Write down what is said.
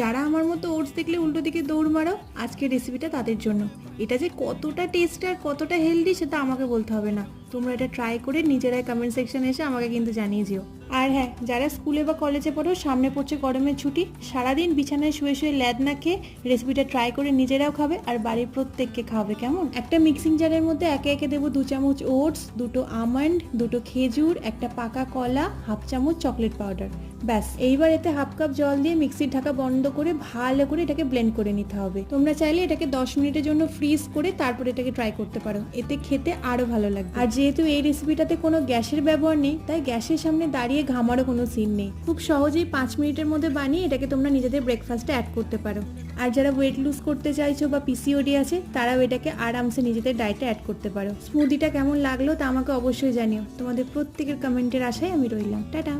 যারা আমার মতো ওটস দেখলে উল্টো দিকে দৌড় মারো, আজকের রেসিপিটা তাদের জন্য। এটা যে কতটা টেস্ট আর কতটা হেলদি সেটা আমাকে বলতে হবে না, তোমরা এটা ট্রাই করে নিজেরাই কমেন্ট সেকশনে এসে আমাকে কিন্তু জানিয়ে যেও। আর হ্যাঁ, যারা স্কুলে বা কলেজে পড়ো, সামনে পড়ছে গরমের ছুটি, সারাদিন বিছানায় শুয়ে শুয়ে ল্যাদ না খেয়ে রেসিপিটা ট্রাই করে নিজেরাও খাবে আর বাড়ির প্রত্যেককে খাওয়াবে। কেমন? একটা মিক্সিং জারের মধ্যে একে একে দেবো 2 চামচ ওটস, 2টো আমন্ড, 2টো খেজুর, একটা পাকা কলা, হাফ চামচ চকলেট পাউডার। ব্যাস, এইবার এতে হাফ কাপ জল দিয়ে মিক্সির ঢাকা বন্ধ করে ভালো করে এটাকে ব্লেন্ড করে নিতে হবে। তোমরা চাইলে এটাকে 10 মিনিটের জন্য ফ্রিজ করে তারপর এটাকে ট্রাই করতে পারো, এতে খেতে আরো ভালো লাগবে। আর যেহেতু এই রেসিপিটাতে কোনো গ্যাসের ব্যবহার নেই, তাই গ্যাসের সামনে দাঁড়িয়ে ঘামারও কোনো সিন নেই। খুব সহজেই 5 মিনিটের মধ্যে বানিয়ে এটাকে তোমরা নিজেদের ব্রেকফাস্টে অ্যাড করতে পারো। আর যারা ওয়েট লুজ করতে চাইছো বা পিসিওডি আছে, তারাও এটাকে আরামসে নিজেদের ডায়েটে অ্যাড করতে পারো। স্মুদিটা কেমন লাগলো তা আমাকে অবশ্যই জানিও। তোমাদের প্রত্যেকের কমেন্টের আশায় আমি রইলাম। টাটা।